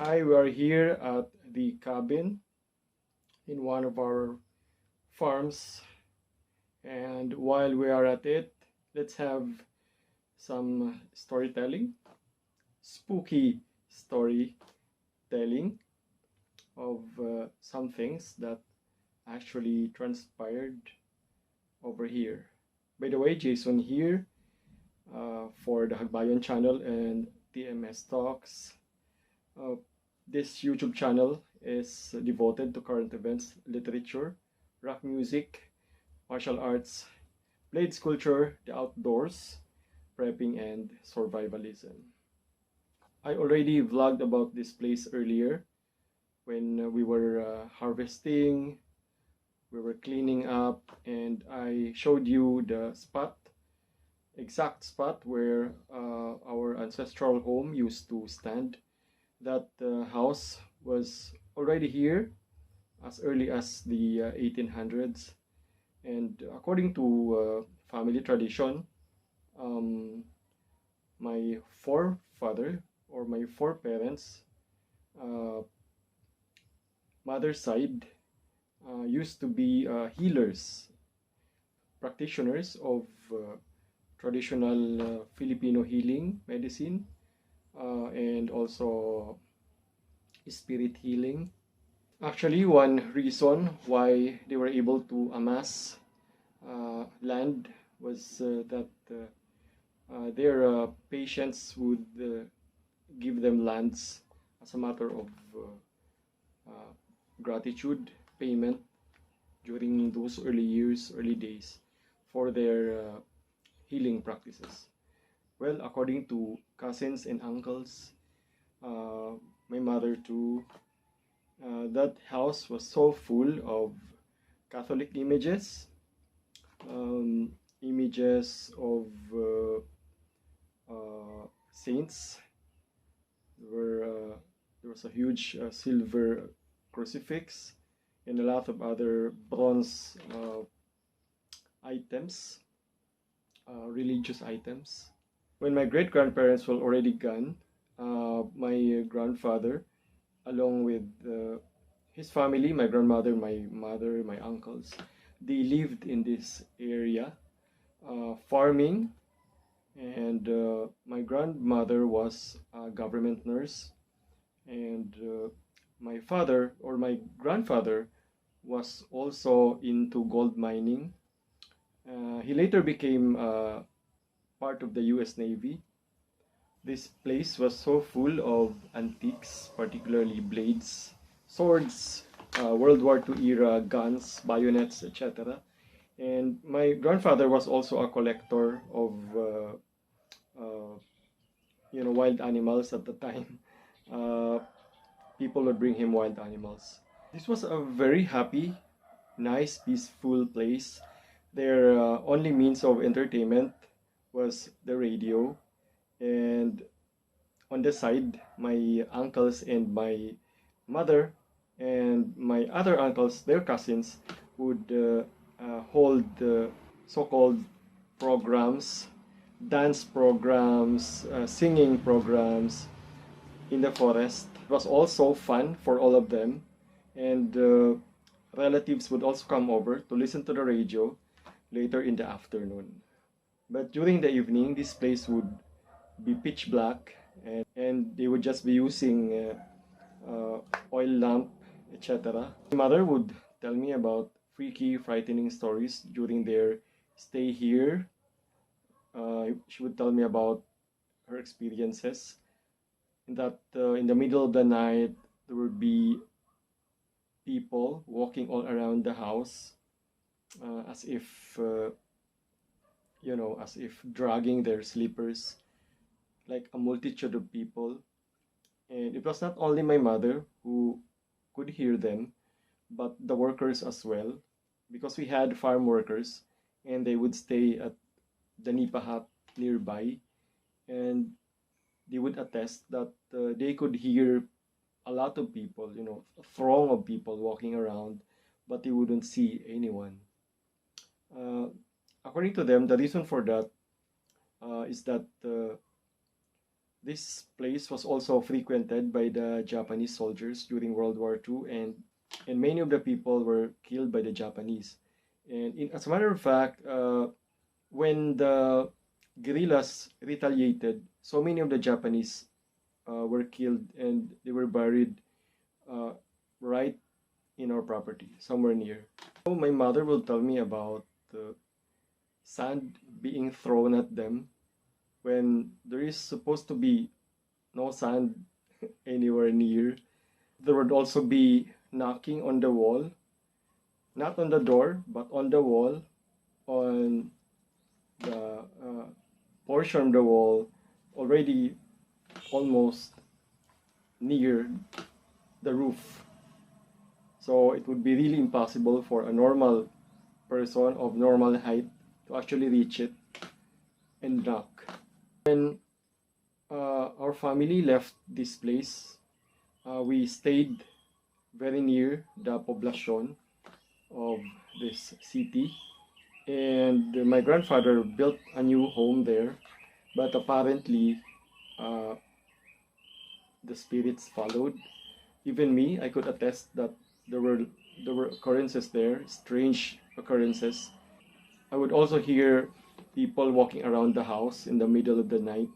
Hi, we are here at the cabin in one of our farms, and while we are at it, let's have some storytelling, spooky storytelling of some things that actually transpired over here. By the way, Jason here for the Hagbayon Channel and TMS Talks. Uh, this YouTube channel is devoted to current events, literature, rock music, martial arts, blade sculpture, the outdoors, prepping, and survivalism. I already vlogged about this place earlier when we were harvesting, we were cleaning up, and I showed you the exact spot where our ancestral home used to stand. That house was already here as early as the 1800s, and according to family tradition, um, my forefather or my foreparents, uh, mother's side, used to be healers, practitioners of traditional Filipino healing medicine, and also spirit healing. Actually, one reason why they were able to amass land was that their patients would give them lands as a matter of uh, gratitude payment during those early days for their healing practices. Well, according to cousins and uncles, uh, my mother too, that house was so full of Catholic images, um, images of saints. There was a huge silver crucifix and a lot of other bronze items, religious items. When my great grandparents were already gone, my grandfather, along with his family, my grandmother, my mother, my uncles, they lived in this area, farming, and my grandmother was a government nurse, and my father or my grandfather was also into gold mining. He later became part of the US Navy. This place was so full of antiques, particularly blades, swords, World War II era guns, bayonets, etc. And my grandfather was also a collector of uh, wild animals at the time. Uh, People would bring him wild animals. This was a very happy, nice, peaceful place. Their only means of entertainment was the radio, and on the side, my uncles and my mother and my other uncles, their cousins, would hold so-called programs, dance programs, singing programs in the forest. It was also fun for all of them, and relatives would also come over to listen to the radio later in the afternoon. But during the evening, this place would be pitch black, and they would just be using oil lamp, etc. My mother would tell me about freaky, frightening stories during their stay here. She would tell me about her experiences. That in the middle of the night, there would be people walking all around the house, as if as if dragging their slippers, like a multitude of people. And it was not only my mother who could hear them, but the workers as well, because we had farm workers, and they would stay at the nipa hut nearby, and they would attest that they could hear a lot of people, a throng of people walking around, but they wouldn't see anyone. Uh, According to them, the reason for that is that This place was also frequented by the Japanese soldiers during World War II, and many of the people were killed by the Japanese. As a matter of fact, when the guerrillas retaliated, so many of the Japanese were killed, and they were buried uh, right in our property, somewhere near. So my mother will tell me about the sand being thrown at them when there is supposed to be no sand anywhere near. There would also be knocking on the wall, not on the door, but on the wall, on the portion of the wall already almost near the roof. So it would be really impossible for a normal person of normal height to actually reach it and knock. When our family left this place, we stayed very near the poblacion of this city, and my grandfather built a new home there, but apparently uh, the spirits followed. Even me, I could attest that there were there were occurrences there, strange occurrences. I would also hear people walking around the house in the middle of the night,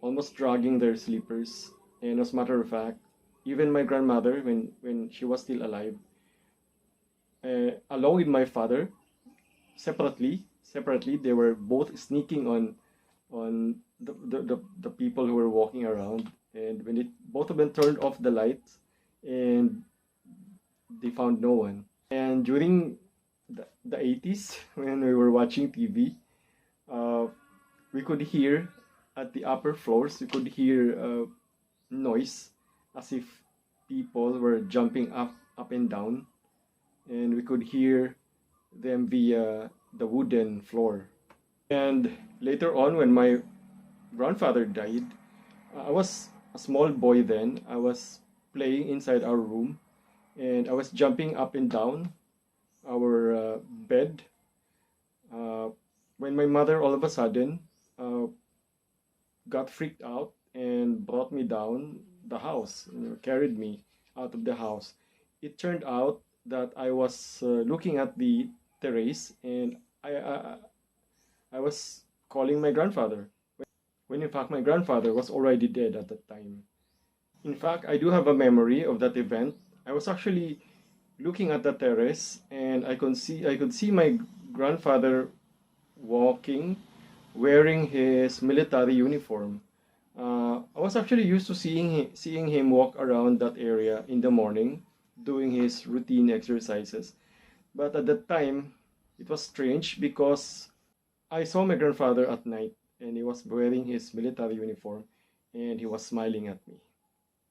almost dragging their sleepers. And as a matter of fact, even my grandmother, when she was still alive, along with my father, separately, they were both sneaking on the people who were walking around. And when both of them turned off the lights, and they found no one. And during the 80s, when we were watching TV, uh, we could hear at the upper floors, we could hear noise as if people were jumping up and down, and we could hear them via the wooden floor. And later on, when my grandfather died, I was a small boy then. I was playing inside our room, and I was jumping up and down our bed when my mother all of a sudden uh, got freaked out and brought me down the house, carried me out of the house. It turned out that I was looking at the terrace, and I was calling my grandfather, when in fact my grandfather was already dead at that time. In fact, I do have a memory of that event. I was actually looking at the terrace, and I could see my grandfather walking, wearing his military uniform. I was actually used to seeing him walk around that area in the morning, doing his routine exercises. But at that time, it was strange because I saw my grandfather at night, and he was wearing his military uniform, and he was smiling at me.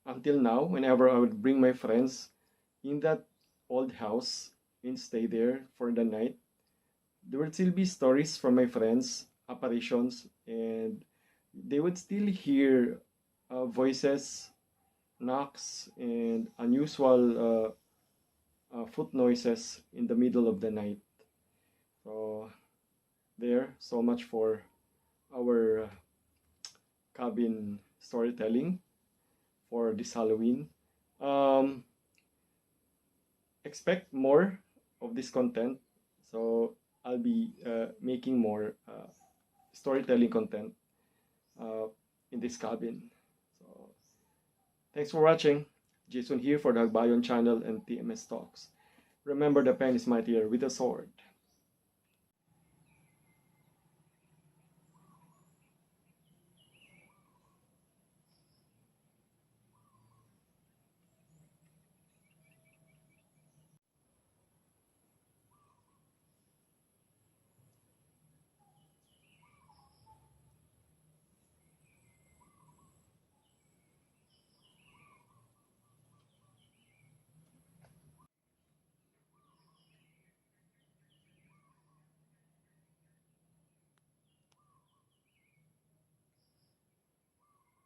Until now, whenever I would bring my friends in that old house and stay there for the night, there would still be stories from my friends, apparitions, and they would still hear voices, knocks, and unusual foot noises in the middle of the night. So so much for our cabin storytelling for this Halloween. Um, expect more of this content. So I'll be making more storytelling content uh, in this cabin. So thanks for watching. Jason here for the Hagbayon Channel and TMS Talks. Remember, the pen is mightier with a sword.